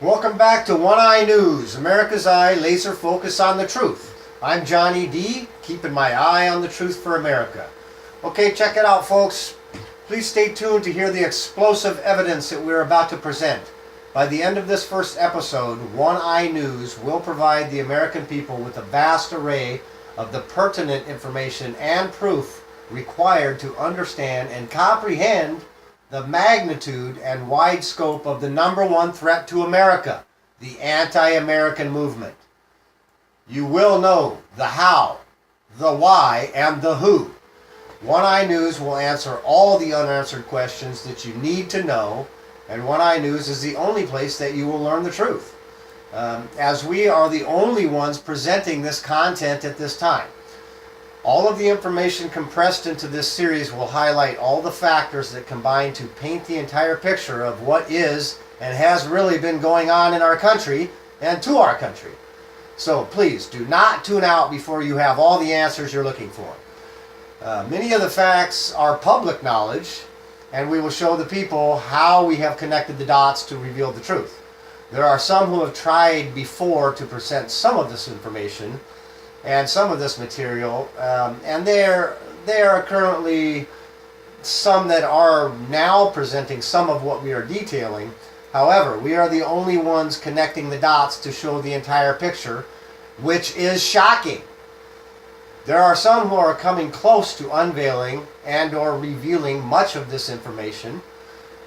Welcome back to One Eye News, America's Eye, laser focus on the truth. I'm Johnny D, keeping my eye on the truth for America. Okay, check it out, folks. Please stay tuned to hear the explosive evidence that we're about to present. By the end of this first episode, One Eye News will provide the American people with a vast array of the pertinent information and proof required to understand and comprehend the magnitude and wide scope of the number one threat to America, the anti-American movement. You will know the how, the why, and the who. One Eye News will answer all the unanswered questions that you need to know, and One Eye News is the only place that you will learn the truth, as we are the only ones presenting this content at this time. All of the information compressed into this series will highlight all the factors that combine to paint the entire picture of what is and has really been going on in our country and to our country. So please do not tune out before you have all the answers you're looking for. Many of the facts are public knowledge, and we will show the people how we have connected the dots to reveal the truth. There are some who have tried before to present some of this information and some of this material, and there are currently some that are now presenting some of what we are detailing. However, we are the only ones connecting the dots to show the entire picture, which is shocking. There are some who are coming close to unveiling and or revealing much of this information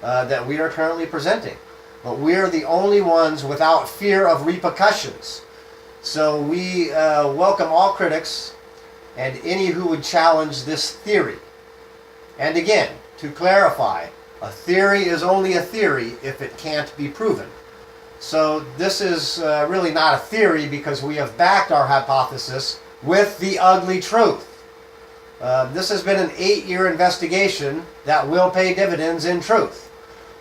that we are currently presenting. But we are the only ones without fear of repercussions. So we welcome all critics and any who would challenge this theory. And again, to clarify, a theory is only a theory if it can't be proven. So this is really not a theory because we have backed our hypothesis with the ugly truth. This has been an 8-year investigation that will pay dividends in truth.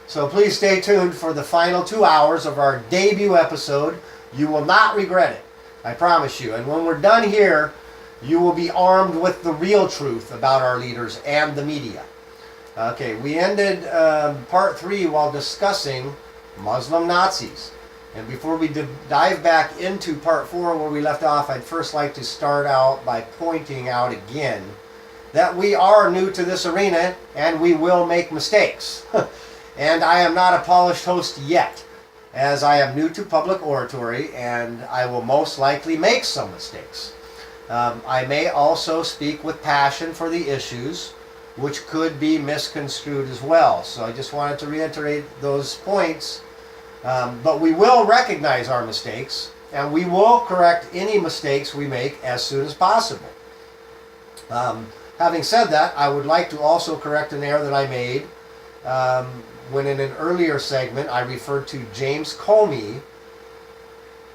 So please stay tuned for the final 2 hours of our debut episode. You will not regret it. I promise you. And when we're done here, you will be armed with the real truth about our leaders and the media. Okay, we ended part 3 while discussing Muslim Nazis. And before we dive back into part 4 where we left off, I'd first like to start out by pointing out again that we are new to this arena and we will make mistakes. And I am not a polished host yet, as I am new to public oratory and I will most likely make some mistakes. I may also speak with passion for the issues, which could be misconstrued as well. So I just wanted to reiterate those points. But we will recognize our mistakes and we will correct any mistakes we make as soon as possible. Having said that, I would like to also correct an error that I made when in an earlier segment I referred to James Comey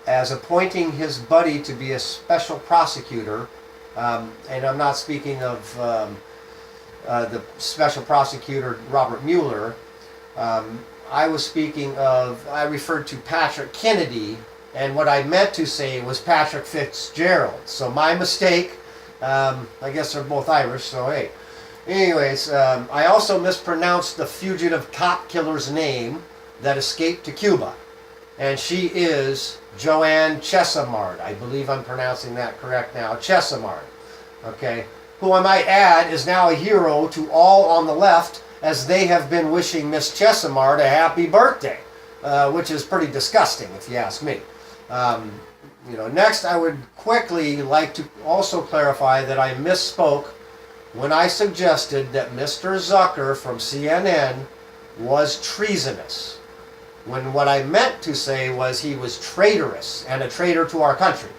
as appointing his buddy to be a special prosecutor, and I'm not speaking of the special prosecutor Robert Mueller. I referred to Patrick Kennedy, and what I meant to say was Patrick Fitzgerald. So my mistake. I guess they're both Irish, so hey. Anyways, I also mispronounced the fugitive cop killer's name that escaped to Cuba. And she is Joanne Chesimard. I believe I'm pronouncing that correct now. Chesimard. Okay. Who I might add is now a hero to all on the left, as they have been wishing Miss Chesimard a happy birthday. Which is pretty disgusting, if you ask me. Next I would quickly like to also clarify that I misspoke when I suggested that Mr. Zucker from CNN was treasonous, when what I meant to say was he was traitorous and a traitor to our country.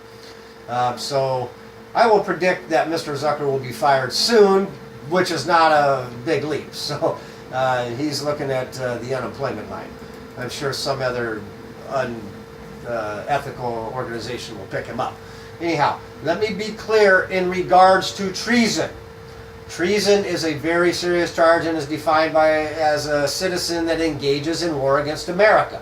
So I will predict that Mr. Zucker will be fired soon, which is not a big leap. So he's looking at the unemployment line. I'm sure some other ethical organization will pick him up. Anyhow, let me be clear in regards to treason. Treason is a very serious charge and is defined as a citizen that engages in war against America.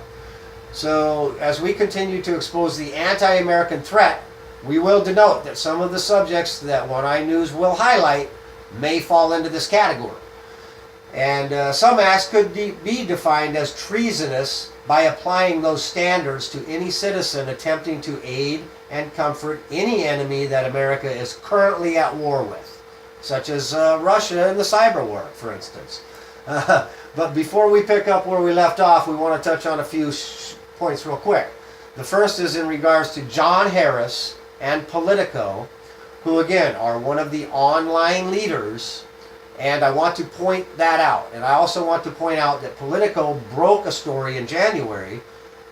So as we continue to expose the anti-American threat, we will denote that some of the subjects that One Eye News will highlight may fall into this category. And some acts could be defined as treasonous by applying those standards to any citizen attempting to aid and comfort any enemy that America is currently at war with, such as Russia and the cyber war, for instance. But before we pick up where we left off, we want to touch on a few points real quick. The first is in regards to John Harris and Politico, who again are one of the online leaders, and I want to point that out. And I also want to point out that Politico broke a story in January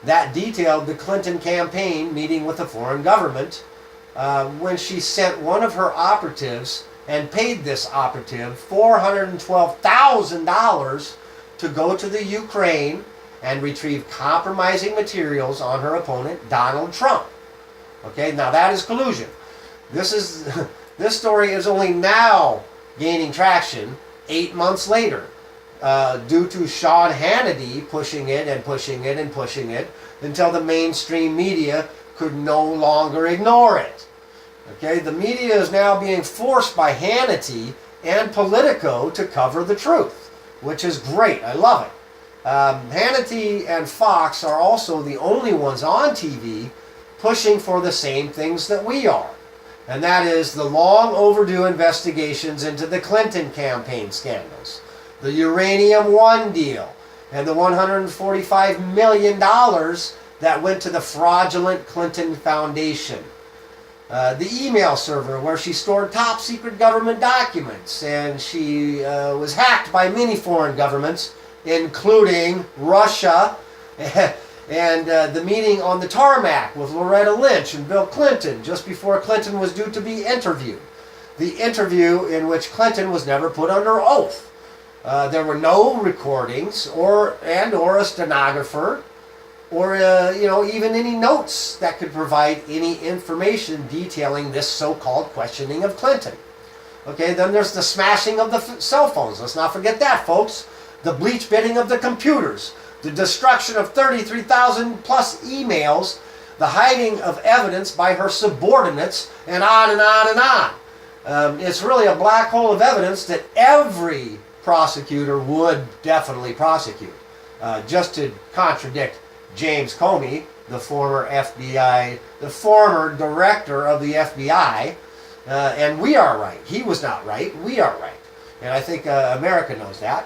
that detailed the Clinton campaign meeting with a foreign government when she sent one of her operatives and paid this operative $412,000 to go to the Ukraine and retrieve compromising materials on her opponent, Donald Trump. Okay, now that is collusion. This story is only now gaining traction 8 months later due to Sean Hannity pushing it and pushing it and pushing it until the mainstream media could no longer ignore it. Okay, the media is now being forced by Hannity and Politico to cover the truth, which is great. I love it. Hannity and Fox are also the only ones on TV pushing for the same things that we are. And that is the long overdue investigations into the Clinton campaign scandals, the Uranium One deal, and the $145 million that went to the fraudulent Clinton Foundation. The email server where she stored top secret government documents, and she was hacked by many foreign governments, including Russia, and the meeting on the tarmac with Loretta Lynch and Bill Clinton just before Clinton was due to be interviewed. The interview in which Clinton was never put under oath. There were no recordings or a stenographer or even any notes that could provide any information detailing this so-called questioning of Clinton. Okay, then there's the smashing of the cell phones. Let's not forget that, folks. The bleach bidding of the computers, the destruction of 33,000 plus emails, the hiding of evidence by her subordinates, and on and on and on. It's really a black hole of evidence that every prosecutor would definitely prosecute. Just to contradict James Comey, the former director of the FBI, and we are right. He was not right. We are right. And I think America knows that.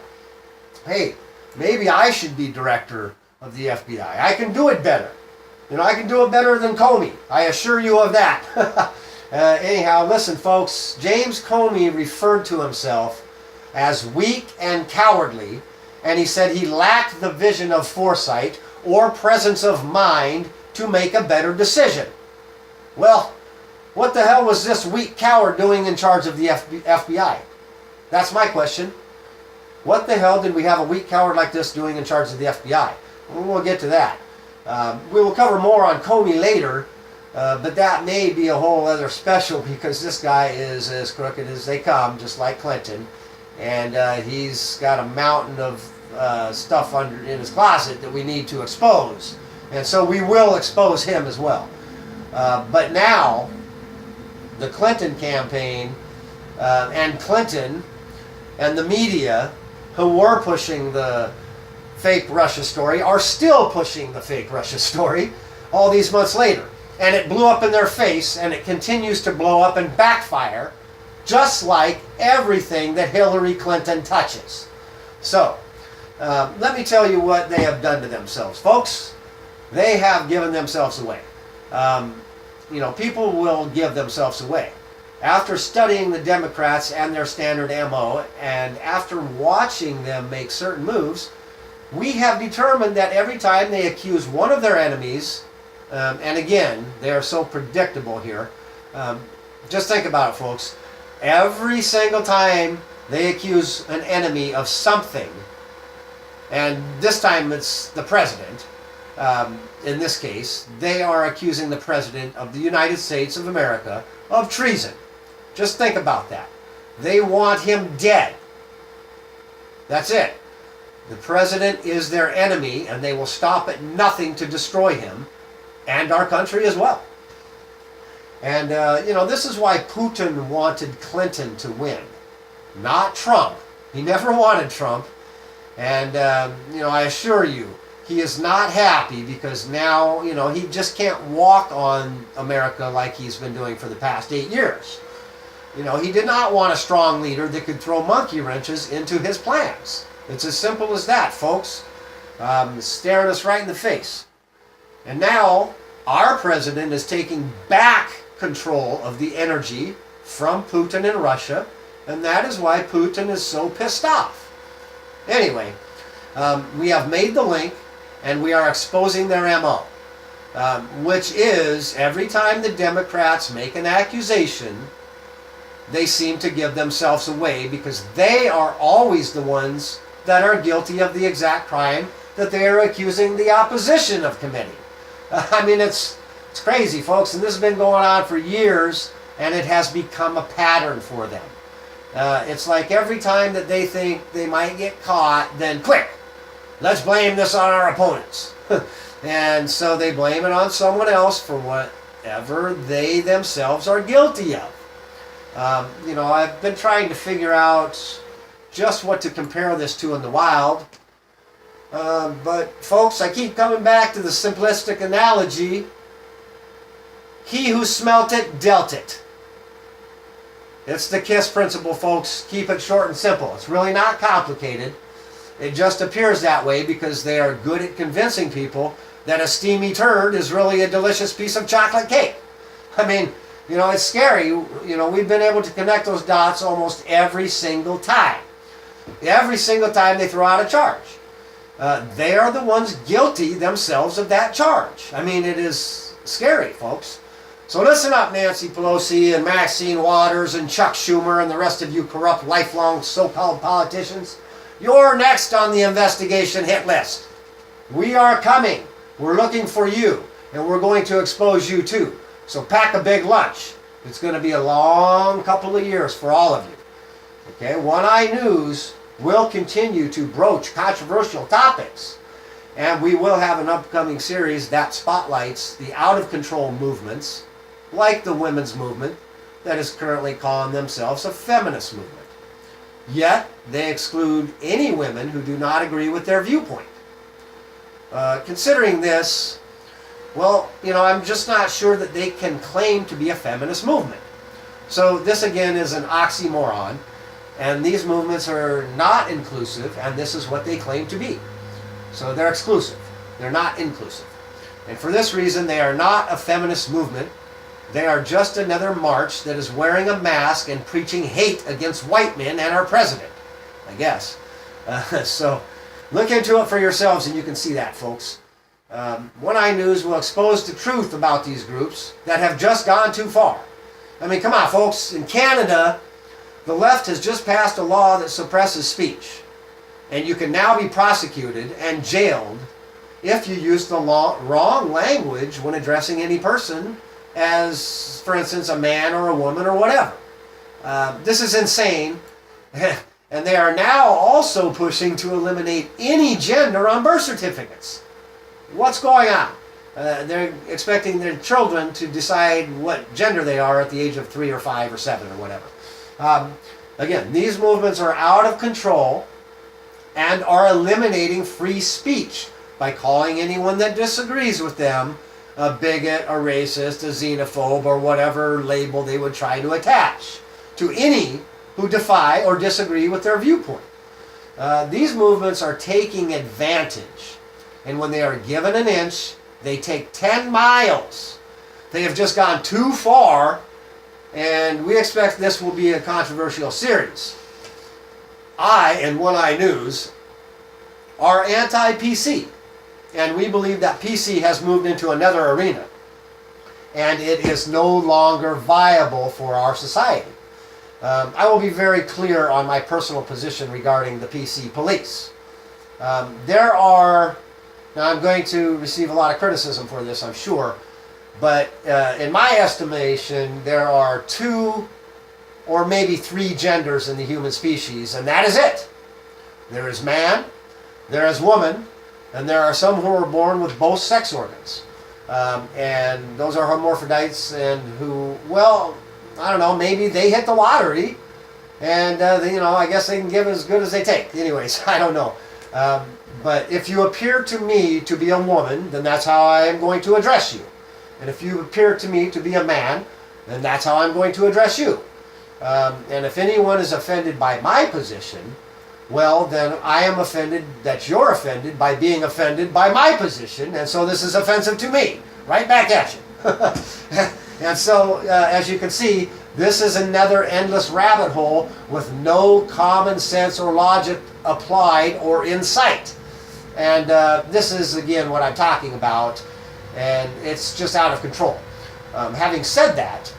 Hey, maybe I should be director of the FBI. I can do it better. I can do it better than Comey. I assure you of that. Anyhow, listen, folks. James Comey referred to himself as weak and cowardly, and he said he lacked the vision of foresight or presence of mind to make a better decision. Well, what the hell was this weak coward doing in charge of the FBI? That's my question. What the hell did we have a weak coward like this doing in charge of the FBI? Well, we'll get to that. We will cover more on Comey later, but that may be a whole other special because this guy is as crooked as they come, just like Clinton. And he's got a mountain of stuff in his closet that we need to expose. And so we will expose him as well. But now, the Clinton campaign and Clinton and the media who were pushing the fake Russia story are still pushing the fake Russia story all these months later. And it blew up in their face, and it continues to blow up and backfire, just like everything that Hillary Clinton touches. So, let me tell you what they have done to themselves. Folks, they have given themselves away. People will give themselves away. After studying the Democrats and their standard MO, and after watching them make certain moves, we have determined that every time they accuse one of their enemies, and again, they are so predictable here, just think about it, folks. Every single time they accuse an enemy of something, and this time it's the president, in this case, they are accusing the president of the United States of America of treason. Just think about that. They want him dead. That's it. The president is their enemy, and they will stop at nothing to destroy him and our country as well. And, this is why Putin wanted Clinton to win. Not Trump, He never wanted Trump. And, I assure you, he is not happy because now, he just can't walk on America like he's been doing for the past 8 years. He did not want a strong leader that could throw monkey wrenches into his plans. It's as simple as that, folks. Staring us right in the face. And now, our president is taking back control of the energy from Putin in Russia, and that is why Putin is so pissed off. Anyway, we have made the link, and we are exposing their MO, which is every time the Democrats make an accusation, they seem to give themselves away because they are always the ones that are guilty of the exact crime that they are accusing the opposition of committing. It's crazy, folks, and this has been going on for years, and it has become a pattern for them. It's like every time that they think they might get caught, then quick, let's blame this on our opponents. And so they blame it on someone else for whatever they themselves are guilty of. I've been trying to figure out just what to compare this to in the wild. But folks, I keep coming back to the simplistic analogy. He who smelt it, dealt it. It's the KISS principle, folks. Keep it short and simple. It's really not complicated. It just appears that way because they are good at convincing people that a steamy turd is really a delicious piece of chocolate cake. It's scary. We've been able to connect those dots almost every single time. Every single time they throw out a charge. They are the ones guilty themselves of that charge. It is scary, folks. So listen up, Nancy Pelosi and Maxine Waters and Chuck Schumer and the rest of you corrupt, lifelong so-called politicians. You're next on the investigation hit list. We are coming. We're looking for you, and we're going to expose you too. So pack a big lunch. It's going to be a long couple of years for all of you. Okay, One Eye News will continue to broach controversial topics. And we will have an upcoming series that spotlights the out-of-control movements, like the women's movement, that is currently calling themselves a feminist movement. Yet, they exclude any women who do not agree with their viewpoint. Considering this, I'm just not sure that they can claim to be a feminist movement. So this again is an oxymoron. And these movements are not inclusive, and this is what they claim to be. So they're exclusive. They're not inclusive. And for this reason, they are not a feminist movement. They are just another march that is wearing a mask and preaching hate against white men and our president, I guess. So look into it for yourselves, and you can see that, folks. One Eye News will expose the truth about these groups that have just gone too far. Come on, folks. In Canada, the left has just passed a law that suppresses speech. And you can now be prosecuted and jailed if you use the wrong language when addressing any person as, for instance, a man or a woman or whatever. This is insane. And they are now also pushing to eliminate any gender on birth certificates. What's going on? They're expecting their children to decide what gender they are at the age of 3 or 5 or 7 or whatever. Again, these movements are out of control and are eliminating free speech by calling anyone that disagrees with them a bigot, a racist, a xenophobe, or whatever label they would try to attach to any who defy or disagree with their viewpoint. These movements are taking advantage, and when they are given an inch, they take 10 miles. They have just gone too far. And we expect this will be a controversial series. I and One Eye News are anti-PC. And we believe that PC has moved into another arena. And it is no longer viable for our society. I will be very clear on my personal position regarding the PC police. Now I'm going to receive a lot of criticism for this, I'm sure. But in my estimation, there are 2 or maybe 3 genders in the human species, and that is it. There is man, there is woman, and there are some who are born with both sex organs. And those are hermaphrodites and who, maybe they hit the lottery And, I guess they can give as good as they take. Anyways, I don't know. But if you appear to me to be a woman, then that's how I am going to address you. And if you appear to me to be a man, then that's how I'm going to address you. And if anyone is offended by my position, well, then I am offended that you're offended by being offended by my position, and so this is offensive to me. Right back at you. And so, as you can see, this is another endless rabbit hole with no common sense or logic applied or in sight. And this is, again, what I'm talking about, and it's just out of control. Having said that,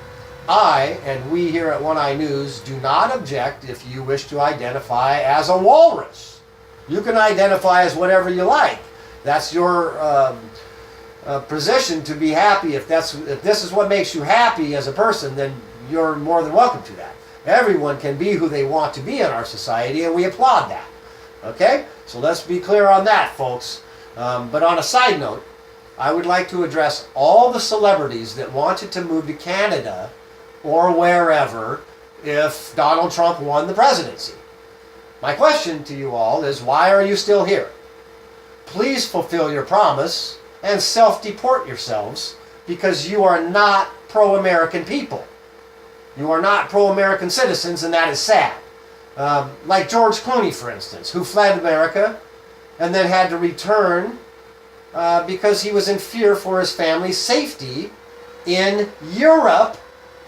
I and we here at One Eye News do not object if you wish to identify as a walrus. You can identify as whatever you like. That's your position to be happy. If this is what makes you happy as a person, then you're more than welcome to that. Everyone can be who they want to be in our society, and we applaud that. Okay? So let's be clear on that, folks. But on a side note, I would like to address all the celebrities that wanted to move to Canada or wherever if Donald Trump won the presidency. My question to you all is, why are you still here? Please fulfill your promise and self-deport yourselves, because you are not pro-American people. You are not pro-American citizens, and that is sad. Like George Clooney, for instance, who fled America and then had to return because he was in fear for his family's safety in Europe,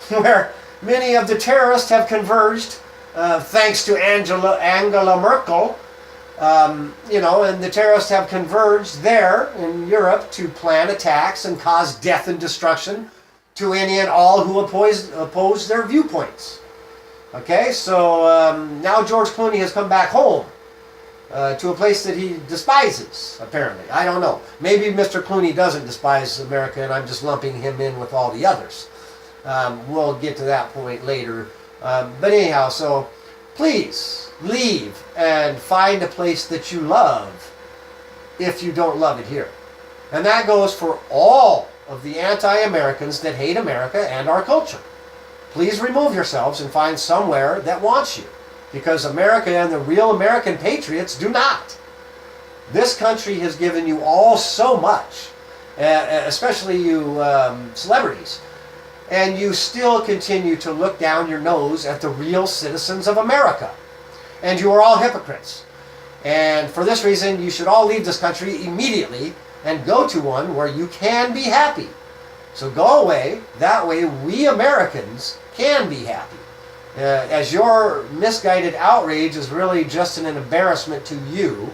where many of the terrorists have converged, thanks to Angela Merkel. And the terrorists have converged there in Europe to plan attacks and cause death and destruction to any and all who oppose their viewpoints. Okay, so now George Clooney has come back home to a place that he despises, apparently. I don't know. Maybe Mr. Clooney doesn't despise America and I'm just lumping him in with all the others. We'll get to that point later. But anyhow, so please leave and find a place that you love if you don't love it here. And that goes for all of the anti-Americans that hate America and our culture. Please remove yourselves and find somewhere that wants you, because America and the real American patriots do not. This country has given you all so much, especially you celebrities, and you still continue to look down your nose at the real citizens of America. And you are all hypocrites. And for this reason, you should all leave this country immediately and go to one where you can be happy. So go away. That way we Americans can be happy. As your misguided outrage is really just an embarrassment to you,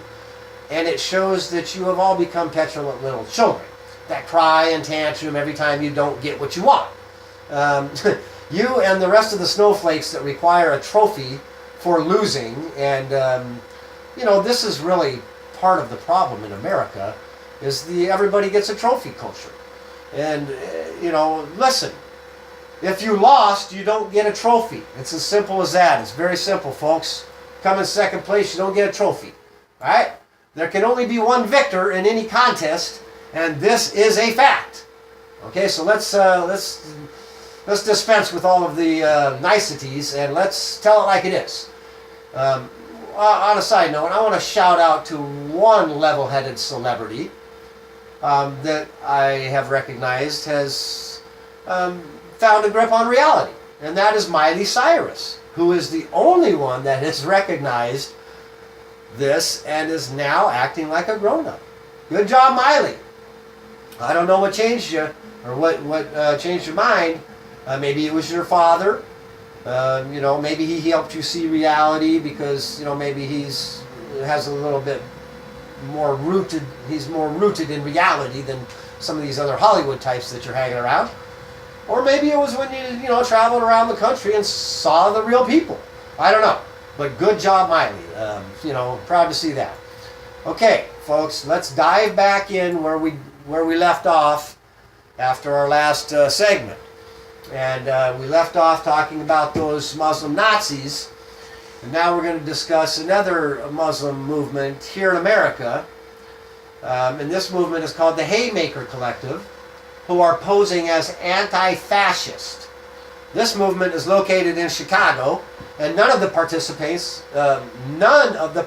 and it shows that you have all become petulant little children that cry and tantrum every time you don't get what you want. You and the rest of the snowflakes that require a trophy for losing, and this is really part of the problem in America, is everybody gets a trophy culture. And listen, if you lost, you don't get a trophy. It's as simple as that. It's very simple, folks. Come in second place, you don't get a trophy. All right? There can only be one victor in any contest, and this is a fact. Okay, so let's dispense with all of the niceties and let's tell it like it is. On a side note, I want to shout out to one level-headed celebrity that I have recognized has found a grip on reality, and that is Miley Cyrus, who is the only one that has recognized this and is now acting like a grown-up. Good job, Miley. I don't know what changed you, or what changed your mind. Maybe it was your father. Maybe he helped you see reality because, maybe he's has a little bit more rooted, he's more rooted in reality than some of these other Hollywood types that you're hanging around. Or maybe it was when you traveled around the country and saw the real people. I don't know. But good job, Miley. Proud to see that. Okay, folks, let's dive back in where we left off after our last segment. And we left off talking about those Muslim Nazis. And now we're going to discuss another Muslim movement here in America. And this movement is called the Haymaker Collective, who are posing as anti-fascist. This movement is located in Chicago, and none of the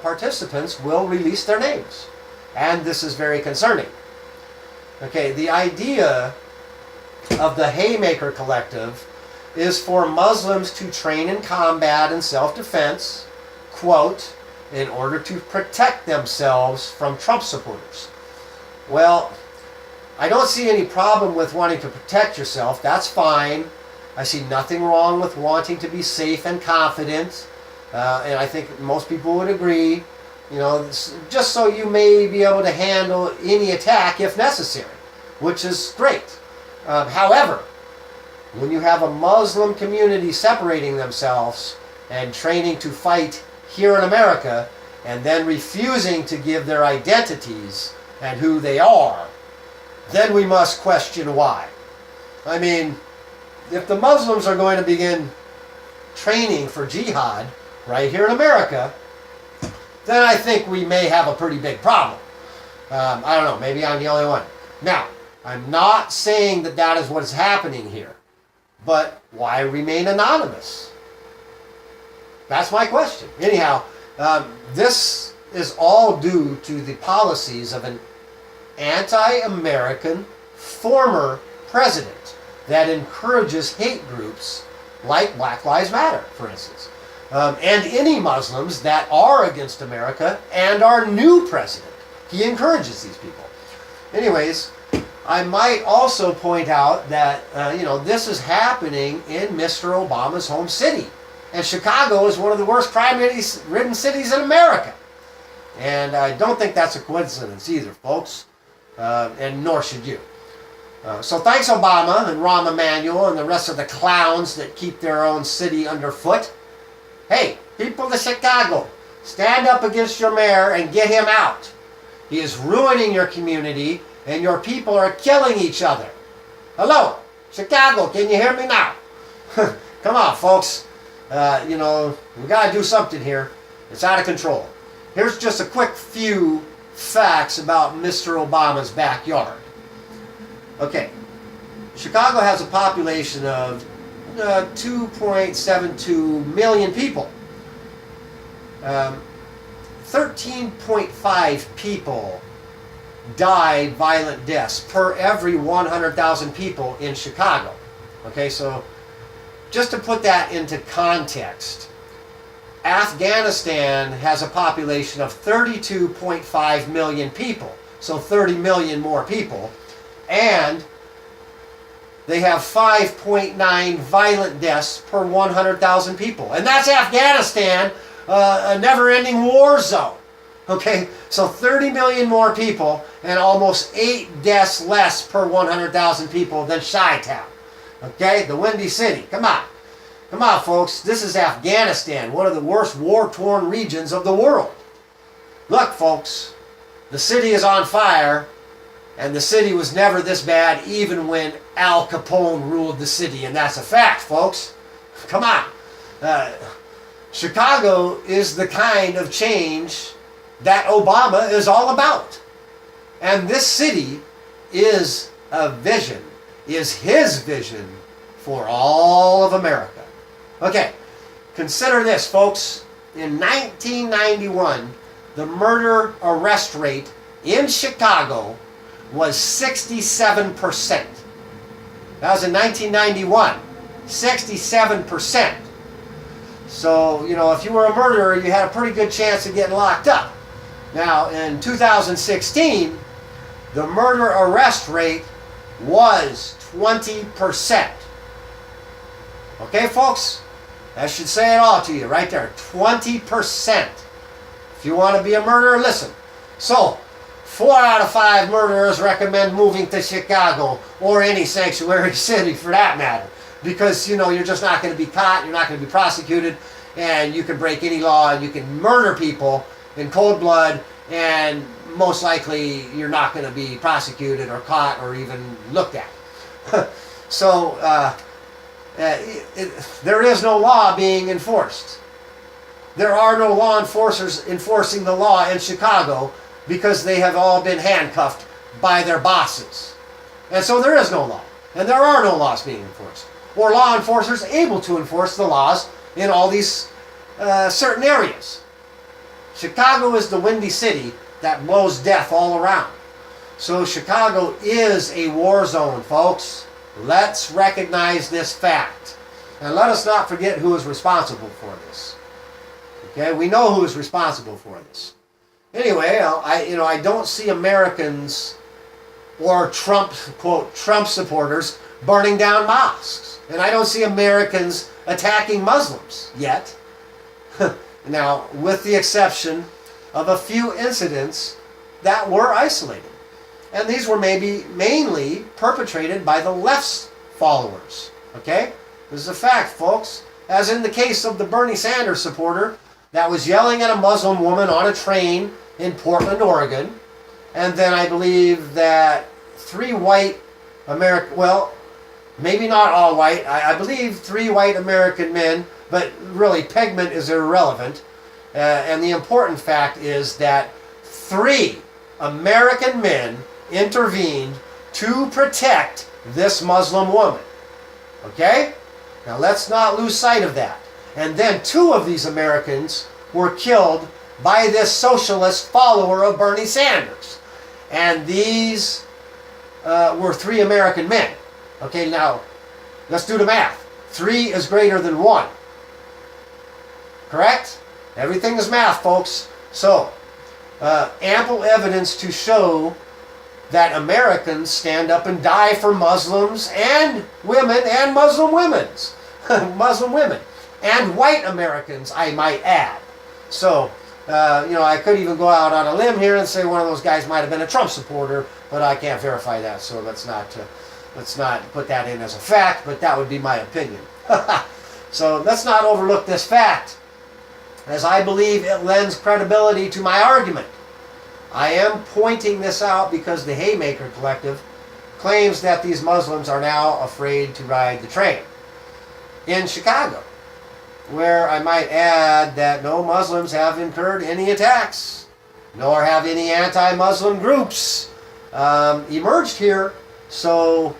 participants will release their names. And this is very concerning. Okay, the idea of the Haymaker Collective is for Muslims to train in combat and self-defense, quote, in order to protect themselves from Trump supporters. Well, I don't see any problem with wanting to protect yourself. That's fine. I see nothing wrong with wanting to be safe and confident. And I think most people would agree, you know, just so you may be able to handle any attack if necessary, which is great. However, when you have a Muslim community separating themselves and training to fight here in America and then refusing to give their identities and who they are, then we must question why. I mean, if the Muslims are going to begin training for jihad right here in America, then I think we may have a pretty big problem. I don't know, maybe I'm the only one. Now, I'm not saying that that is what is happening here, but why remain anonymous? That's my question. Anyhow, this is all due to the policies of an anti-American former president that encourages hate groups like Black Lives Matter, for instance, and any Muslims that are against America and our new president. He encourages these people. Anyways, I might also point out that this is happening in Mr. Obama's home city, and Chicago is one of the worst crime-ridden cities in America. And I don't think that's a coincidence either, folks, and nor should you. So thanks, Obama and Rahm Emanuel and the rest of the clowns that keep their own city underfoot. Hey, people of Chicago, stand up against your mayor and get him out. He is ruining your community, and your people are killing each other. Hello, Chicago, can you hear me now? Come on, folks. We got to do something here. It's out of control. Here's just a quick few facts about Mr. Obama's backyard. Okay, Chicago has a population of 2.72 million people. 13.5 people die violent deaths per every 100,000 people in Chicago. Okay, so just to put that into context, Afghanistan has a population of 32.5 million people, so 30 million more people, and they have 5.9 violent deaths per 100,000 people. And that's Afghanistan, a never-ending war zone. Okay, so 30 million more people and almost 8 deaths less per 100,000 people than Chi-Town. Okay, the Windy City. Come on. Come on, folks. This is Afghanistan, one of the worst war-torn regions of the world. Look, folks, the city is on fire, and the city was never this bad even when Al Capone ruled the city, and that's a fact, folks. Come on. Chicago is the kind of change that Obama is all about. And this city is a vision, is his vision for all of America. Okay, consider this, folks. In 1991, the murder arrest rate in Chicago was 67%. That was in 1991, 67%. So, if you were a murderer, you had a pretty good chance of getting locked up. Now, in 2016, the murder arrest rate was 20%. Okay, folks? That should say it all to you right there. 20%. If you want to be a murderer, listen. So, 4 out of 5 murderers recommend moving to Chicago or any sanctuary city for that matter. Because, you're just not going to be caught, you're not going to be prosecuted, and you can break any law, and you can murder people in cold blood, and most likely you're not going to be prosecuted or caught or even looked at. So, there is no law being enforced. There are no law enforcers enforcing the law in Chicago because they have all been handcuffed by their bosses. And so there is no law. And there are no laws being enforced. or law enforcers able to enforce the laws in all these certain areas. Chicago is the windy city that blows death all around. So Chicago is a war zone, folks. Let's recognize this fact. And let us not forget who is responsible for this. Okay, we know who is responsible for this. Anyway, I don't see Americans or Trump, quote, Trump supporters burning down mosques. And I don't see Americans attacking Muslims yet. Now, with the exception of a few incidents that were isolated. And these were maybe mainly perpetrated by the left's followers. Okay? This is a fact, folks. As in the case of the Bernie Sanders supporter that was yelling at a Muslim woman on a train in Portland, Oregon. And then I believe that 3 white American, well, maybe not all white, I believe 3 white American men, but really pigment is irrelevant. And the important fact is that 3 American men intervened to protect this Muslim woman. Okay? Now let's not lose sight of that. And then 2 of these Americans were killed by this socialist follower of Bernie Sanders. And these were 3 American men. Okay, now let's do the math. 3 is greater than 1. Correct? Everything is math, folks. So, ample evidence to show that Americans stand up and die for Muslims and women and Muslim women's. Muslim women. And white Americans, I might add. So, I could even go out on a limb here and say one of those guys might have been a Trump supporter, but I can't verify that, so let's not put that in as a fact, but that would be my opinion. So let's not overlook this fact, as I believe it lends credibility to my argument. I am pointing this out because the Haymaker Collective claims that these Muslims are now afraid to ride the train in Chicago, where I might add that no Muslims have incurred any attacks, nor have any anti-Muslim groups emerged here. So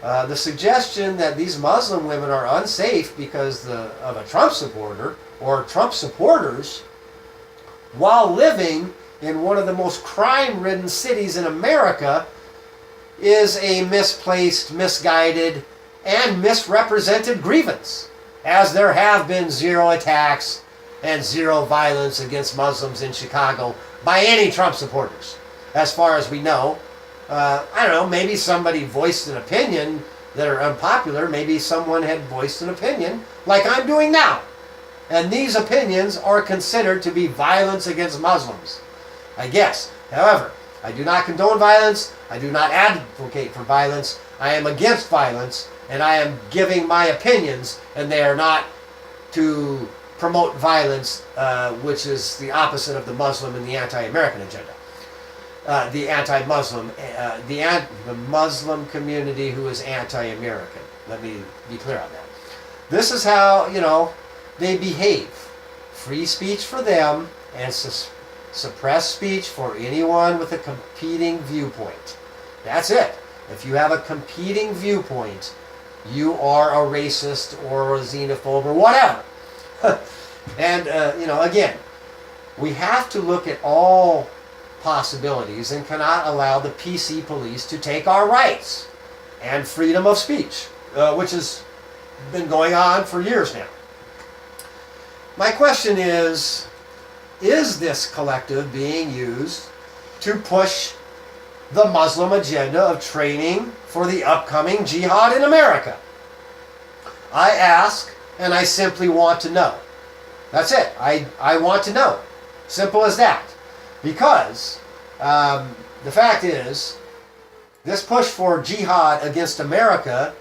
the suggestion that these Muslim women are unsafe because of a Trump supporter or Trump supporters, while living in one of the most crime-ridden cities in America, is a misplaced, misguided, and misrepresented grievance, as there have been 0 attacks and 0 violence against Muslims in Chicago by any Trump supporters, as far as we know. I don't know, maybe somebody voiced an opinion that are unpopular. Maybe someone had voiced an opinion like I'm doing now. And these opinions are considered to be violence against Muslims, I guess. However, I do not condone violence. I do not advocate for violence. I am against violence, and I am giving my opinions, and they are not to promote violence, which is the opposite of the Muslim and the anti-American agenda. The anti-Muslim, the Muslim community who is anti-American. Let me be clear on that. This is how, they behave. Free speech for them, and suppressed speech for anyone with a competing viewpoint. That's it. If you have a competing viewpoint, you are a racist or a xenophobe or whatever. And, again, we have to look at all possibilities and cannot allow the PC police to take our rights and freedom of speech, which has been going on for years now. My question is this collective being used to push the Muslim agenda of training for the upcoming jihad in America? I ask, and I simply want to know. That's it. I want to know. Simple as that. Because the fact is, this push for jihad against America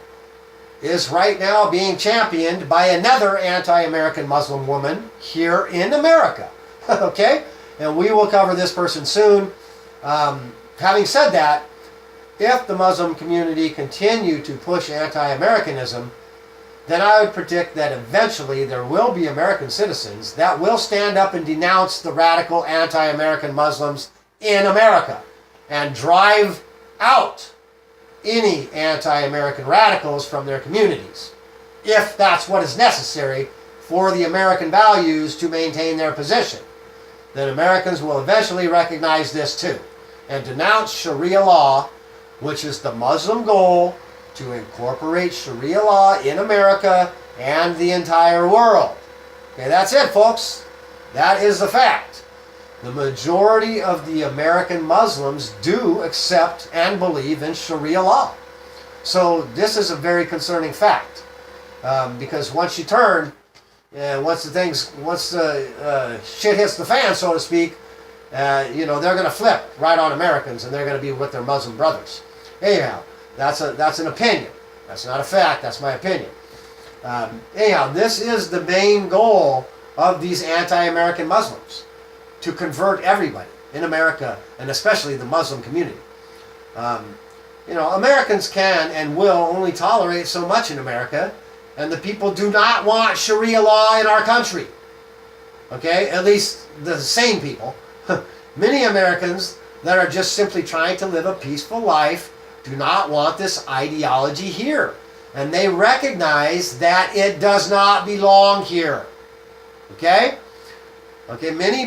is right now being championed by another anti-American Muslim woman here in America. Okay? And we will cover this person soon. Having said that, if the Muslim community continue to push anti-Americanism, then I would predict that eventually there will be American citizens that will stand up and denounce the radical anti-American Muslims in America and drive out any anti-American radicals from their communities, if that's what is necessary for the American values to maintain their position. Then Americans will eventually recognize this too and denounce Sharia law, which is the Muslim goal to incorporate Sharia law in America and the entire world. Okay, that's it, folks. That is the fact. The majority of the American Muslims do accept and believe in Sharia law. So this is a very concerning fact, because once you turn, once the shit hits the fan, so to speak, they're going to flip right on Americans, and they're going to be with their Muslim brothers. Anyhow, that's an opinion. That's not a fact. That's my opinion. Anyhow, this is the main goal of these anti-American Muslims, to convert everybody in America, and especially the Muslim community. Americans can and will only tolerate so much in America, and the people do not want Sharia law in our country. Okay? At least the sane people. Many Americans that are just simply trying to live a peaceful life do not want this ideology here. And they recognize that it does not belong here. Okay? Okay, many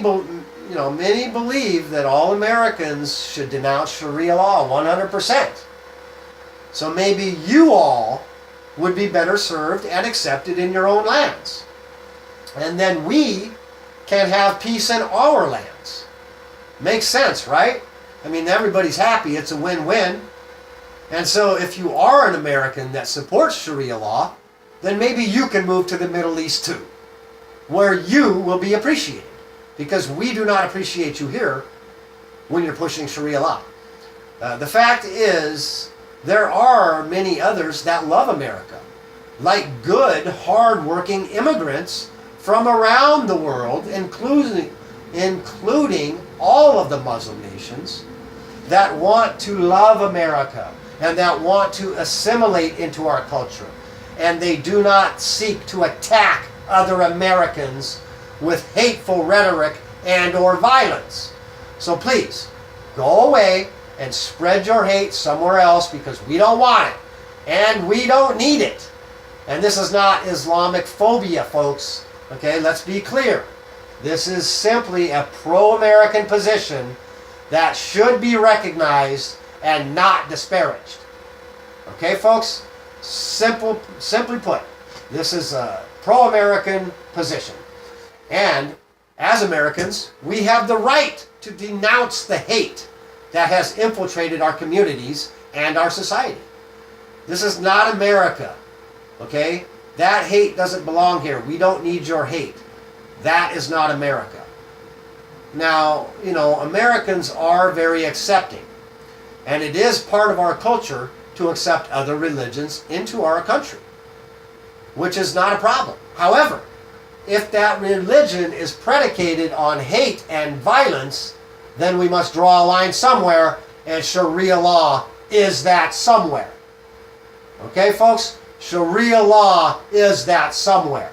believe that all Americans should denounce Sharia law 100%. So maybe you all would be better served and accepted in your own lands. And then we can have peace in our lands. Makes sense, right? I mean, everybody's happy. It's a win-win. And so if you are an American that supports Sharia law, then maybe you can move to the Middle East too, where you will be appreciated, because we do not appreciate you here when you're pushing Sharia law. The fact is, there are many others that love America, like good, hard-working immigrants from around the world, including all of the Muslim nations, that want to love America and that want to assimilate into our culture. And they do not seek to attack other Americans with hateful rhetoric and or violence. So please, go away and spread your hate somewhere else, because we don't want it. And we don't need it. And this is not Islamic phobia, folks. Okay, let's be clear. This is simply a pro-American position that should be recognized and not disparaged. Okay, folks? Simply put, this is a pro-American position. And as Americans, we have the right to denounce the hate that has infiltrated our communities and our society. This is not America. Okay? That hate doesn't belong here. We don't need your hate. That is not America. Now, Americans are very accepting. And it is part of our culture to accept other religions into our country, which is not a problem. However, if that religion is predicated on hate and violence, then we must draw a line somewhere, and Sharia law is that somewhere. Okay, folks? Sharia law is that somewhere.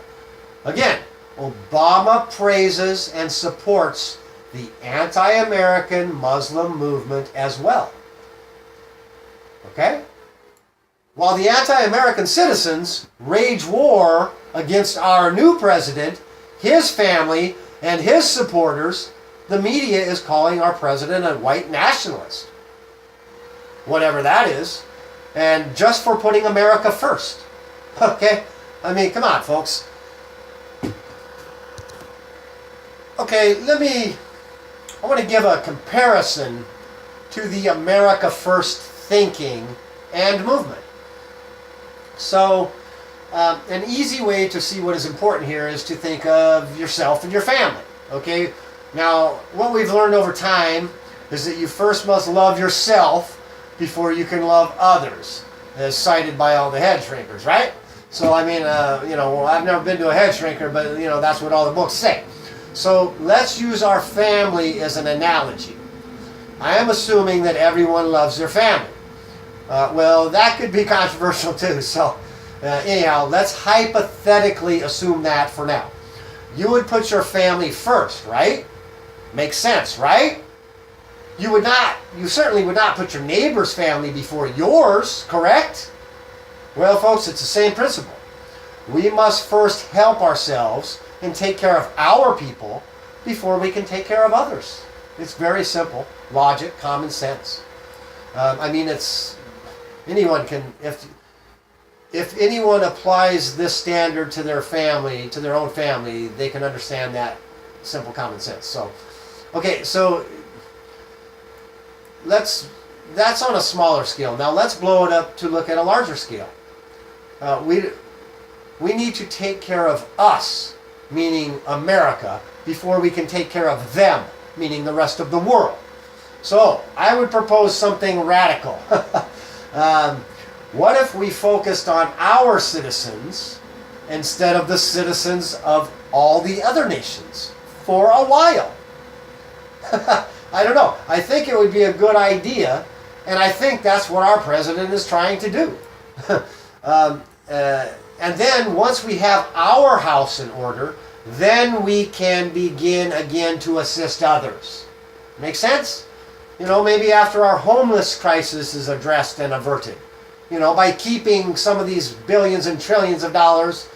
Again, Obama praises and supports the anti-American Muslim movement as well. Okay? While the anti-American citizens wage war against our new president, his family, and his supporters, the media is calling our president a white nationalist. Whatever that is. And just for putting America first. Okay? I mean, come on, folks. Okay, I want to give a comparison to the America First thinking and movement. So, an easy way to see what is important here is to think of yourself and your family. Okay? Now, what we've learned over time is that you first must love yourself before you can love others, as cited by all the head shrinkers, right? So, I mean, I've never been to a head shrinker, but, that's what all the books say. So, let's use our family as an analogy. I am assuming that everyone loves their family. Well, that could be controversial too, so anyhow, let's hypothetically assume that for now. You would put your family first, right? Makes sense, right? you certainly would not put your neighbor's family before yours, correct? Well, folks, it's the same principle. We must first help ourselves and take care of our people before we can take care of others. It's very simple. Logic, common sense. I mean, anyone can, if anyone applies this standard to their family, to their own family, they can understand that simple common sense. So, okay, so that's on a smaller scale. Now let's blow it up to look at a larger scale. We need to take care of us, meaning America, before we can take care of them, meaning the rest of the world. So I would propose something radical. What if we focused on our citizens instead of the citizens of all the other nations for a while? I don't know. I think it would be a good idea, and I think that's what our president is trying to do. And then once we have our house in order, then we can begin again to assist others. Make sense? You know, maybe after our homeless crisis is addressed and averted. You know, by keeping some of these billions and trillions of dollars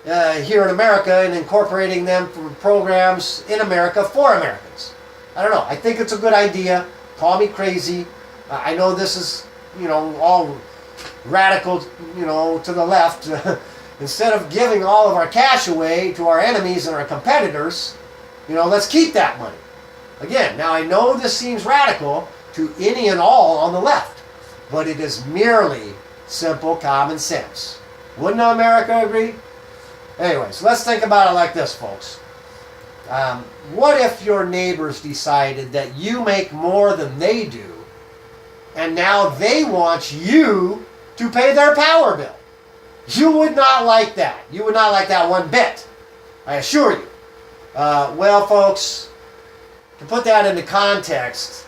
here in America and incorporating them for programs in America for Americans. I don't know. I think it's a good idea. Call me crazy. I know this is, you know, all radical, you know, to the left. Instead of giving all of our cash away to our enemies and our competitors, you know, let's keep that money. Again, now I know this seems radical to any and all on the left, but it is merely simple common sense. Wouldn't America agree? Anyways, let's think about it like this, folks. What if your neighbors decided that you make more than they do, and now they want you to pay their power bill? You would not like that. You would not like that one bit, I assure you. Well, folks, to put that into context,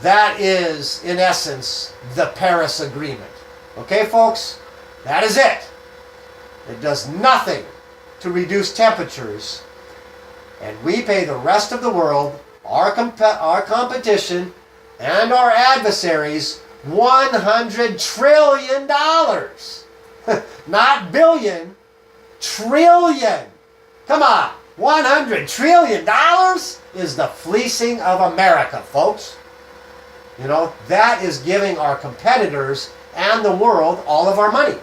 that is, in essence, the Paris Agreement. Okay, folks? That is it. It does nothing to reduce temperatures, and we pay the rest of the world, our competition, and our adversaries $100 trillion. Not billion, trillion. Come on, $100 trillion is the fleecing of America, folks. You know, that is giving our competitors and the world all of our money.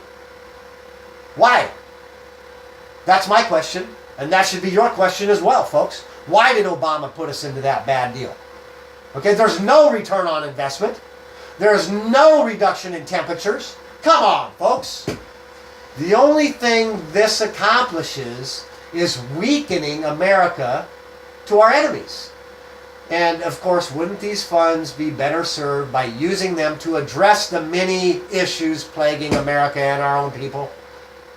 Why? That's my question, and that should be your question as well, folks. Why did Obama put us into that bad deal? Okay, there's no return on investment. There's no reduction in temperatures. Come on, folks. The only thing this accomplishes is weakening America to our enemies. And of course, wouldn't these funds be better served by using them to address the many issues plaguing America and our own people?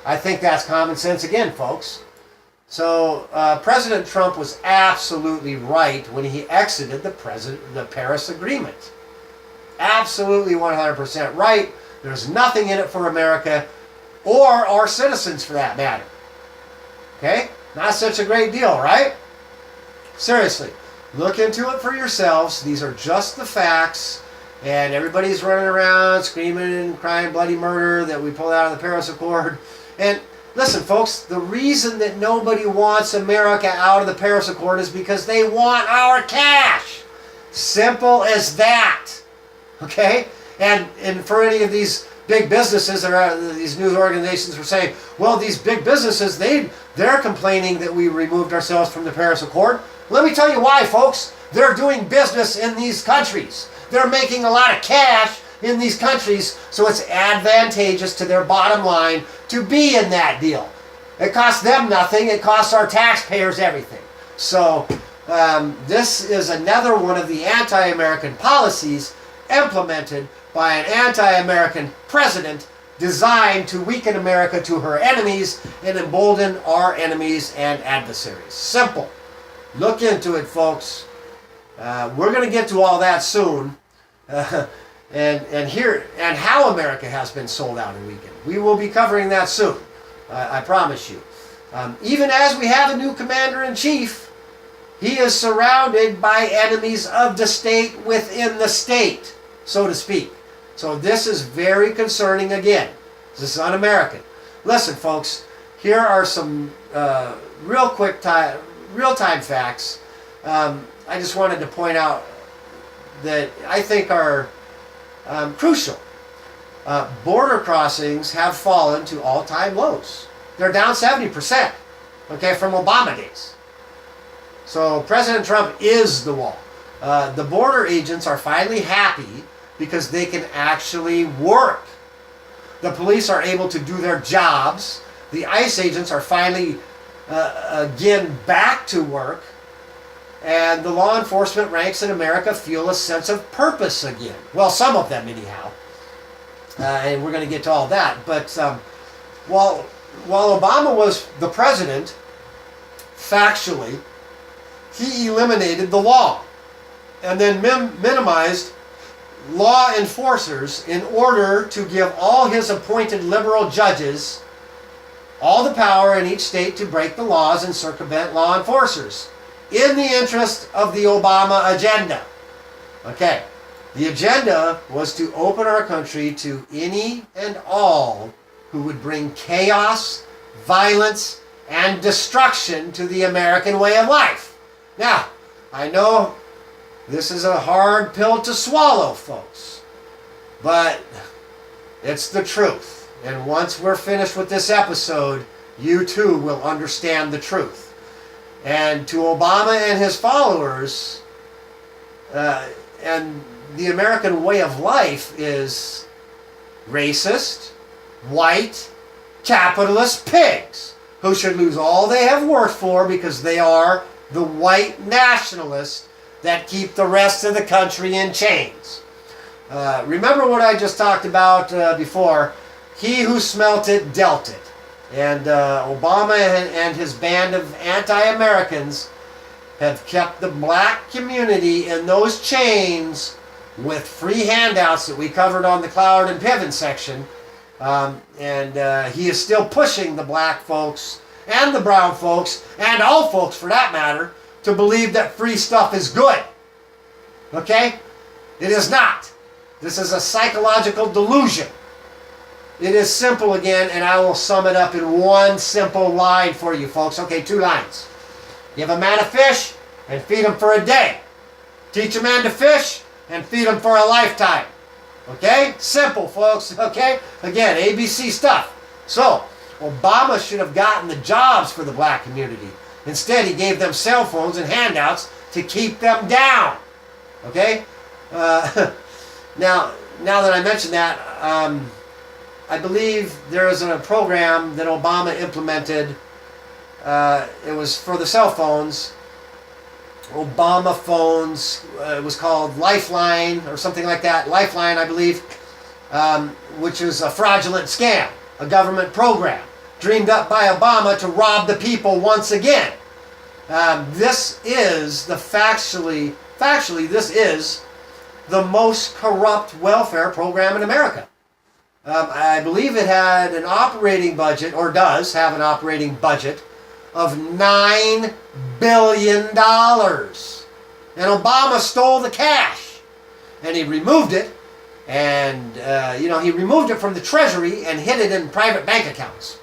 I think that's common sense again, folks. So President Trump was absolutely right when he exited the Paris Agreement. Absolutely 100% right. There's nothing in it for America or our citizens for that matter. Okay? Not such a great deal, right? Seriously, look into it for yourselves. These are just the facts. And everybody's running around screaming and crying bloody murder that we pulled out of the Paris Accord. And listen, folks, the reason that nobody wants America out of the Paris Accord is because they want our cash. Simple as that. Okay? And for any of these big businesses or these news organizations were saying, well, these big businesses, they're complaining that we removed ourselves from the Paris Accord. Let me tell you why, folks. They're doing business in these countries. They're making a lot of cash in these countries, so it's advantageous to their bottom line to be in that deal. It costs them nothing. It costs our taxpayers everything. So this is another one of the anti-American policies implemented by an anti-American president designed to weaken America to her enemies and embolden our enemies and adversaries. Simple. Look into it, folks. We're going to get to all that soon. And how America has been sold out and weakened. We will be covering that soon. I promise you. Even as we have a new commander-in-chief, He is surrounded by enemies of the state within the state, so to speak. So this is very concerning again. This is un-American. Listen, folks, here are some real-time facts. I just wanted to point out that I think are crucial. Border crossings have fallen to all-time lows. They're down 70%, okay, from Obama days. So President Trump is the wall. The border agents are finally happy because they can actually work. The police are able to do their jobs. The ICE agents are finally, again, back to work. And the law enforcement ranks in America feel a sense of purpose again. Well, some of them anyhow. And we're going to get to all that. But while Obama was the president, factually, he eliminated the law and then minimized law enforcers in order to give all his appointed liberal judges all the power in each state to break the laws and circumvent law enforcers in the interest of the Obama agenda. Okay, the agenda was to open our country to any and all who would bring chaos, violence, and destruction to the American way of life. Now, I know this is a hard pill to swallow, folks, but it's the truth. And once we're finished with this episode, you too will understand the truth. And to Obama and his followers, and the American way of life is racist, white, capitalist pigs who should lose all they have worked for because they are the white nationalists that keep the rest of the country in chains. Remember what I just talked about before. He who smelt it dealt it. And Obama and his band of anti-Americans have kept the black community in those chains with free handouts that we covered on the Cloward and Piven section. And he is still pushing the black folks and the brown folks, and all folks for that matter, to believe that free stuff is good. Okay? It is not. This is a psychological delusion. It is simple again, and I will sum it up in one simple line for you folks. Okay, 2 lines. Give a man a fish and feed him for a day. Teach a man to fish and feed him for a lifetime. Okay? Simple, folks. Okay? Again, ABC stuff. So, Obama should have gotten the jobs for the black community. Instead, he gave them cell phones and handouts to keep them down. Okay? Now that I mentioned that, I believe there is a program that Obama implemented. It was for the cell phones. Obama phones. It was called Lifeline or something like that. Lifeline, I believe, which is a fraudulent scam, a government program dreamed up by Obama to rob the people once again. This is factually, this is the most corrupt welfare program in America. I believe it had an operating budget, or does have an operating budget, of $9 billion. And Obama stole the cash. And he removed it, and he removed it from the Treasury and hid it in private bank accounts.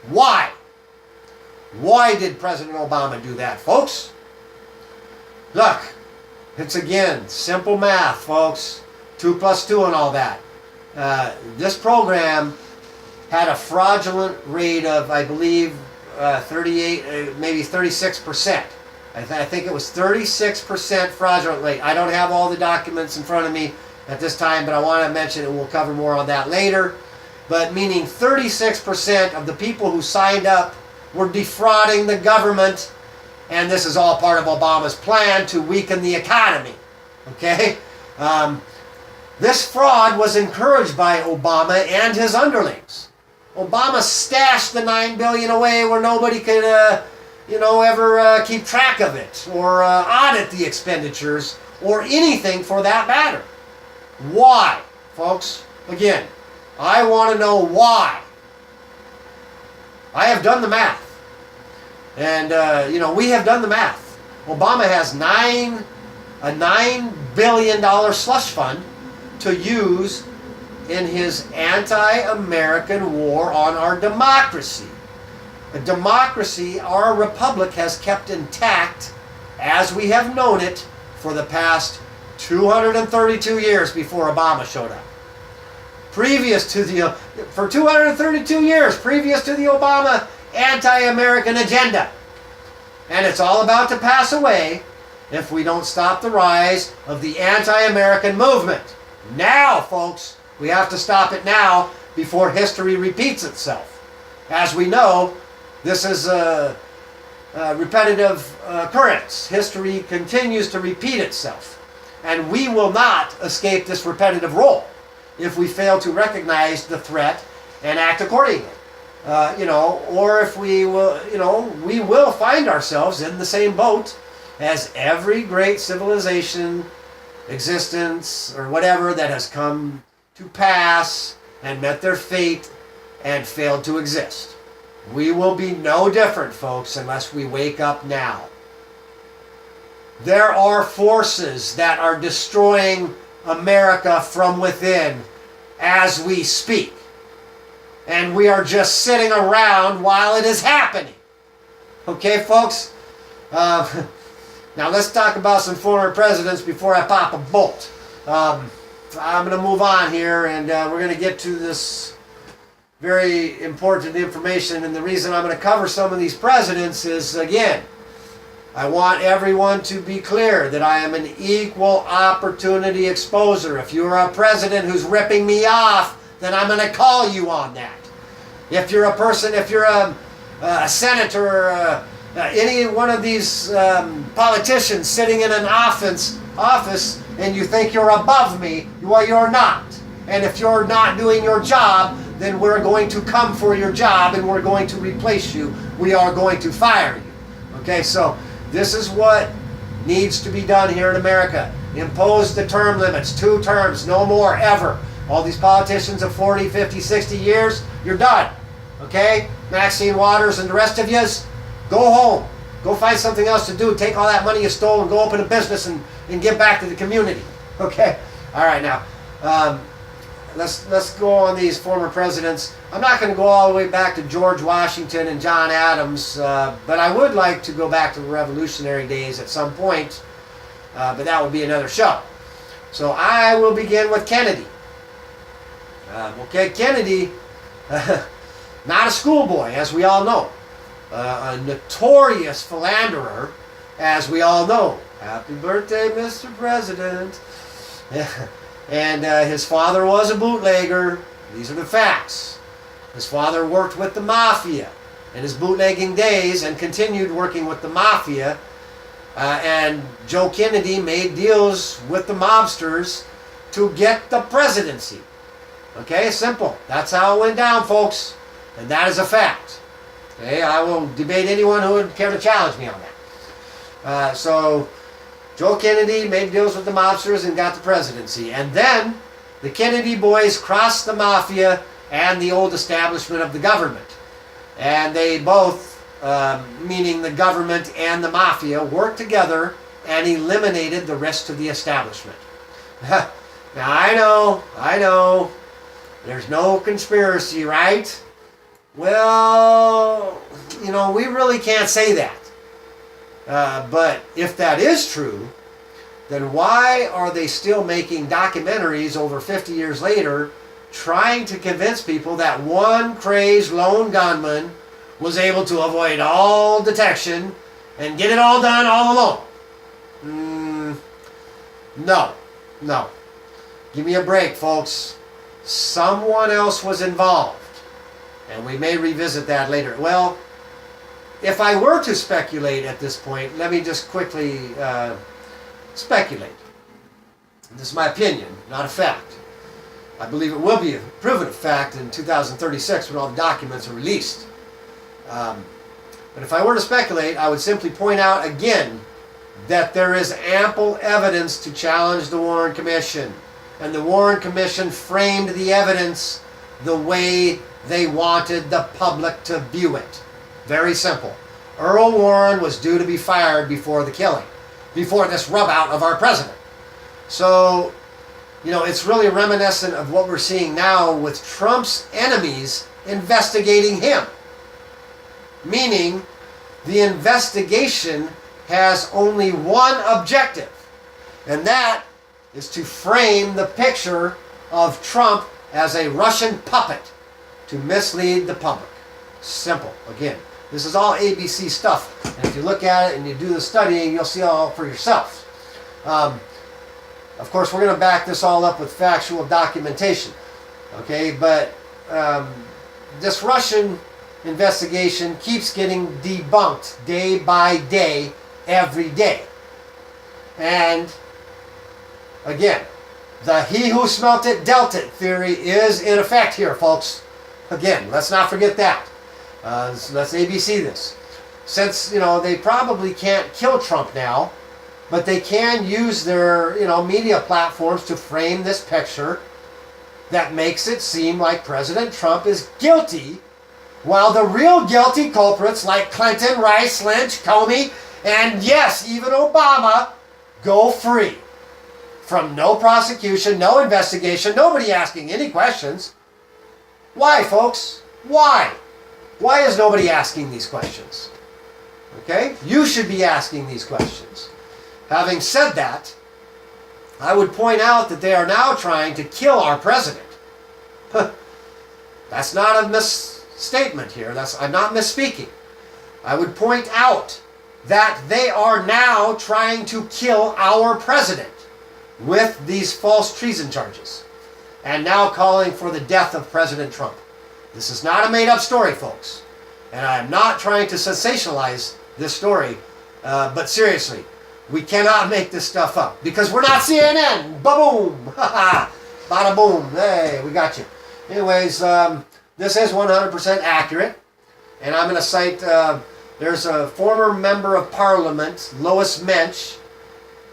Why? Why did President Obama do that, folks? Look, it's again simple math, folks. 2 + 2 and all that. This program had a fraudulent rate of, I believe, 38, maybe 36%. I think it was 36% fraudulent rate. I don't have all the documents in front of me at this time, but I want to mention it. We'll cover more on that later. But meaning 36% of the people who signed up were defrauding the government, and this is all part of Obama's plan to weaken the economy. Okay? This fraud was encouraged by Obama and his underlings. Obama stashed the $9 billion away where nobody could, ever keep track of it or audit the expenditures or anything for that matter. Why, folks? Again, I want to know why. I have done the math. And, we have done the math. Obama has a $9 billion slush fund to use in his anti-American war on our democracy. A democracy our republic has kept intact as we have known it for the past 232 years before Obama showed up. For 232 years previous to the Obama anti-American agenda. And it's all about to pass away if we don't stop the rise of the anti-American movement. Now, folks, we have to stop it now before history repeats itself. As we know, this is a repetitive occurrence. History continues to repeat itself. And we will not escape this repetitive role if we fail to recognize the threat and act accordingly. Or if we will find ourselves in the same boat as every great civilization, existence, or whatever that has come to pass and met their fate and failed to exist. We will be no different, folks, unless we wake up now. There are forces that are destroying America from within as we speak. And we are just sitting around while it is happening. Okay, folks? Now let's talk about some former presidents before I pop a bolt. I'm going to move on here, and we're going to get to this very important information. And the reason I'm going to cover some of these presidents is, again, I want everyone to be clear that I am an equal opportunity exposer. If you're a president who's ripping me off, then I'm going to call you on that. If you're a senator or any one of these politicians sitting in an office and you think you're above me, well, you're not. And if you're not doing your job, then we're going to come for your job and we're going to replace you. We are going to fire you. Okay, so this is what needs to be done here in America. Impose the term limits, 2 terms, no more ever. All these politicians of 40, 50, 60 years, you're done. Okay? Maxine Waters and the rest of yous, go home. Go find something else to do. Take all that money you stole and go open a business and give back to the community. Okay? All right, now, let's go on these former presidents. I'm not going to go all the way back to George Washington and John Adams, but I would like to go back to the Revolutionary days at some point, but that will be another show. So I will begin with Kennedy. Kennedy, not a schoolboy, as we all know. A notorious philanderer, as we all know. Happy birthday, Mr. President. And his father was a bootlegger. These are the facts. His father worked with the mafia in his bootlegging days and continued working with the mafia. And Joe Kennedy made deals with the mobsters to get the presidency. Okay, simple. That's how it went down, folks. And that is a fact. Okay, I will debate anyone who would care to challenge me on that. So Joe Kennedy made deals with the mobsters and got the presidency. And then the Kennedy boys crossed the mafia and the old establishment of the government. And they both, meaning the government and the mafia, worked together and eliminated the rest of the establishment. Now I know, there's no conspiracy, right? Well, we really can't say that. But if that is true, then why are they still making documentaries over 50 years later trying to convince people that one crazed lone gunman was able to avoid all detection and get it all done all alone? No. Give me a break, folks. Someone else was involved. And we may revisit that later. Well, if I were to speculate at this point, let me just quickly speculate. This is my opinion, not a fact. I believe it will be proven a fact in 2036 when all the documents are released. But if I were to speculate, I would simply point out again that there is ample evidence to challenge the Warren Commission. And the Warren Commission framed the evidence the way they wanted the public to view it. Very simple. Earl Warren was due to be fired before the killing, before this rub out of our president. So, you know, it's really reminiscent of what we're seeing now with Trump's enemies investigating him. Meaning, the investigation has only one objective, and that is to frame the picture of Trump as a Russian puppet to mislead the public. Simple. Again, this is all ABC stuff. And if you look at it and you do the studying, you'll see all for yourself. Of course, we're going to back this all up with factual documentation. Okay, but this Russian investigation keeps getting debunked day by day, every day. And again, the he who smelt it dealt it theory is in effect here, folks. Again, let's not forget that. Let's ABC this. Since, you know, they probably can't kill Trump now, but they can use their, you know, media platforms to frame this picture that makes it seem like President Trump is guilty, while the real guilty culprits like Clinton, Rice, Lynch, Comey, and yes, even Obama, go free. From no prosecution, no investigation, nobody asking any questions. Why, folks? Why? Why is nobody asking these questions? Okay? You should be asking these questions. Having said that, I would point out that they are now trying to kill our president. That's not a misstatement here. I'm not misspeaking. I would point out that they are now trying to kill our president with these false treason charges, and now calling for the death of President Trump. This is not a made-up story, folks. And I am not trying to sensationalize this story, but seriously, we cannot make this stuff up, because we're not CNN. Ba-boom! Bada boom! Hey, we got you. Anyways, this is 100% accurate, and I'm going to cite, there's a former member of Parliament, Lois Mensch,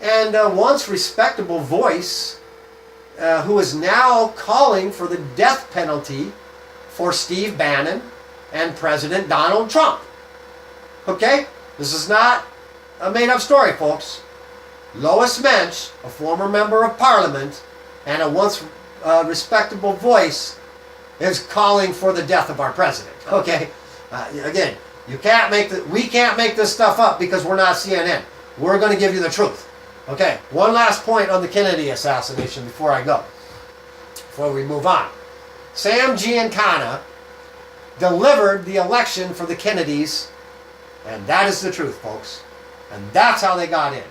and once respectable voice, who is now calling for the death penalty for Steve Bannon and President Donald Trump. Okay? This is not a made-up story, folks. Lois Mensch, a former member of Parliament, and a once respectable voice, is calling for the death of our president. Okay? Again, we can't make this stuff up because we're not CNN. We're going to give you the truth. Okay, one last point on the Kennedy assassination before I go, before we move on. Sam Giancana delivered the election for the Kennedys, and that is the truth, folks. And that's how they got in.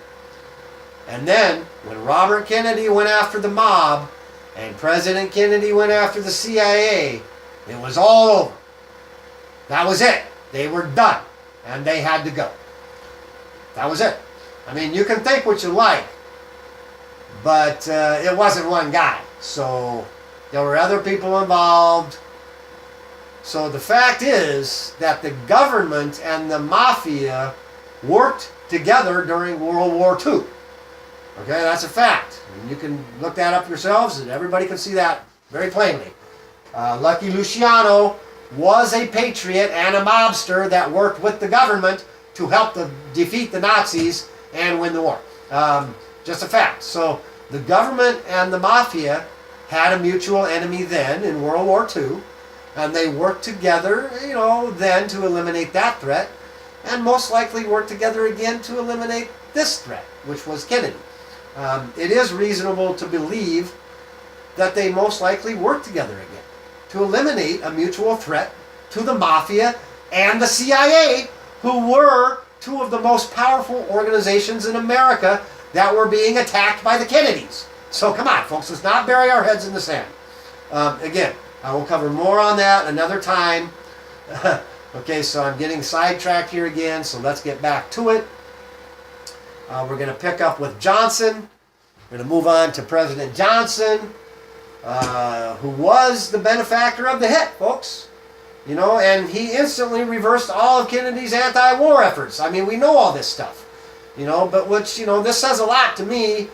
And then, when Robert Kennedy went after the mob, and President Kennedy went after the CIA, it was all over. That was it. They were done, and they had to go. That was it. I mean, you can think what you like, but it wasn't one guy. So there were other people involved. So the fact is that the government and the mafia worked together during World War II. Okay, that's a fact. And you can look that up yourselves, and everybody can see that very plainly. Lucky Luciano was a patriot and a mobster that worked with the government to help defeat the Nazis and win the war. Just a fact. So the government and the mafia had a mutual enemy then in World War II, and they worked together, you know, then to eliminate that threat, and most likely worked together again to eliminate this threat, which was Kennedy. It is reasonable to believe that they most likely worked together again to eliminate a mutual threat to the mafia and the CIA, who were two of the most powerful organizations in America that were being attacked by the Kennedys. So come on, folks, let's not bury our heads in the sand. Again, I will cover more on that another time. Okay, so I'm getting sidetracked here again, so let's get back to it. We're going to pick up with Johnson. We're going to move on to President Johnson, who was the benefactor of the hit, folks. You know, and he instantly reversed all of Kennedy's anti-war efforts. I mean, we know all this stuff. You know, but which, you know, this says a lot to me.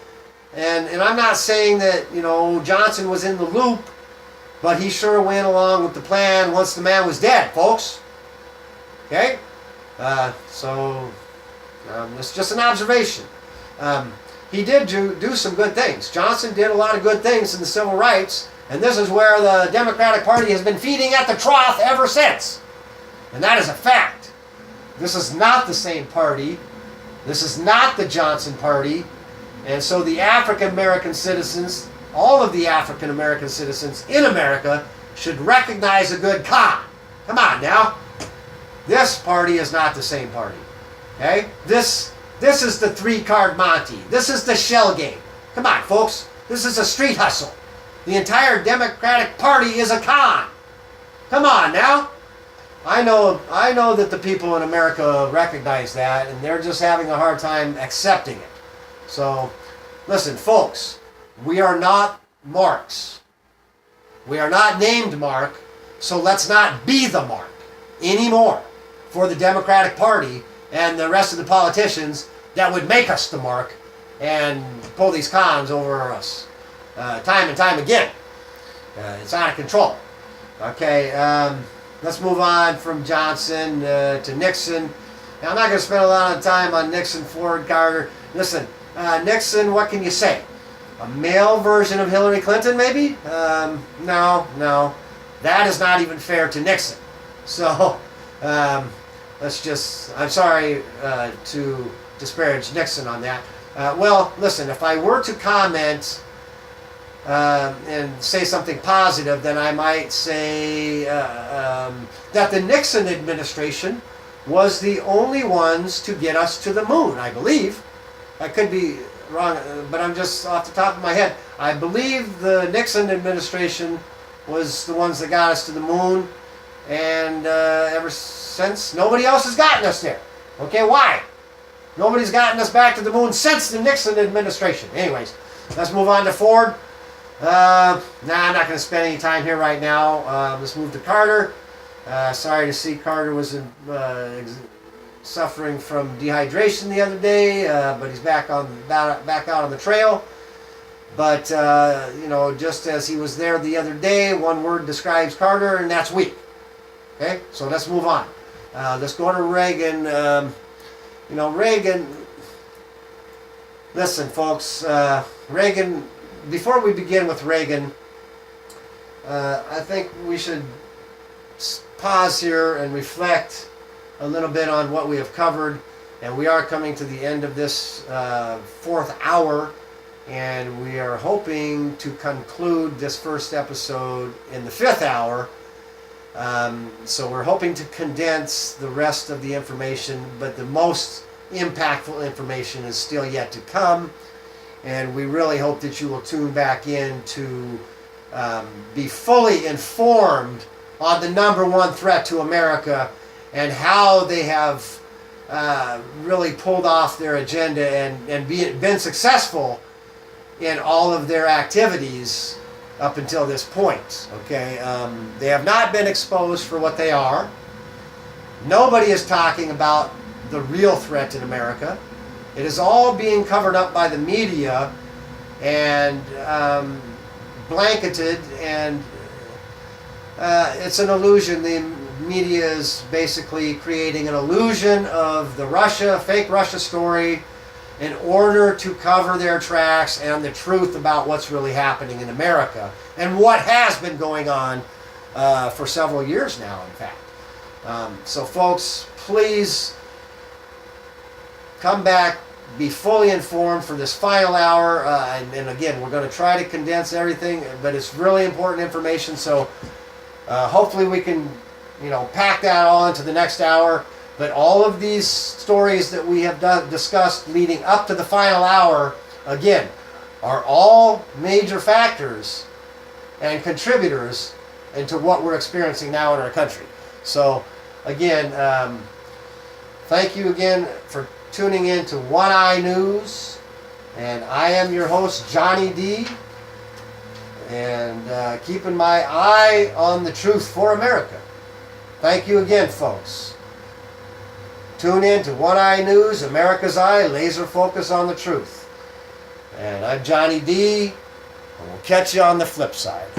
And I'm not saying that, you know, Johnson was in the loop, but he sure went along with the plan once the man was dead, folks. Okay? It's just an observation. He did do some good things. Johnson did a lot of good things in the civil rights, and this is where the Democratic Party has been feeding at the trough ever since. And that is a fact. This is not the same party. This is not the Johnson Party. And so the African American citizens, all of the African American citizens in America, should recognize a good con. Come on now. This party is not the same party. Okay? This is the three-card Monte. This is the shell game. Come on, folks. This is a street hustle. The entire Democratic Party is a con. Come on now. I know that the people in America recognize that, and they're just having a hard time accepting it. So, listen, folks, we are not Marx. We are not named Mark, so let's not be the Mark anymore for the Democratic Party and the rest of the politicians that would make us the Mark and pull these cons over us time and time again. It's out of control. Okay, let's move on from Johnson to Nixon. Now, I'm not going to spend a lot of time on Nixon, Ford, Carter. Listen, Nixon, what can you say? A male version of Hillary Clinton, maybe? No. That is not even fair to Nixon. So, I'm sorry to disparage Nixon on that. Well, listen, if I were to comment and say something positive, then I might say that the Nixon administration was the only ones to get us to the moon, I believe. I could be wrong, but I'm just off the top of my head. I believe the Nixon administration was the ones that got us to the moon, and ever since, nobody else has gotten us there. Okay, why? Nobody's gotten us back to the moon since the Nixon administration. Anyways, let's move on to Ford. I'm not going to spend any time here right now. Let's move to Carter. Sorry to see Carter was suffering from dehydration the other day, but he's back out on the trail. But just as he was there the other day, one word describes Carter, and that's weak. Okay, so let's move on. Let's go to Reagan. Reagan. Listen, folks. Reagan. Before we begin with Reagan, I think we should pause here and reflect a little bit on what we have covered. And we are coming to the end of this fourth hour, and we are hoping to conclude this first episode in the fifth hour. So we're hoping to condense the rest of the information, but the most impactful information is still yet to come. And we really hope that you will tune back in to be fully informed on the number one threat to America and how they have really pulled off their agenda and been successful in all of their activities up until this point. Okay, they have not been exposed for what they are. Nobody is talking about the real threat in America. It is all being covered up by the media and blanketed, and it's an illusion. The media is basically creating an illusion of the fake Russia story in order to cover their tracks and the truth about what's really happening in America and what has been going on for several years now, in fact. So folks, please come back, be fully informed for this final hour, and again, we're going to try to condense everything, but it's really important information, so hopefully we can pack that all into the next hour. But all of these stories that we have discussed leading up to the final hour, again, are all major factors and contributors into what we're experiencing now in our country. So again, thank you again for tuning in to One Eye News, and I am your host, Johnny D, and keeping my eye on the truth for America. Thank you again, folks. Tune in to One Eye News, America's Eye, laser focus on the truth. And I'm Johnny D, and we'll catch you on the flip side.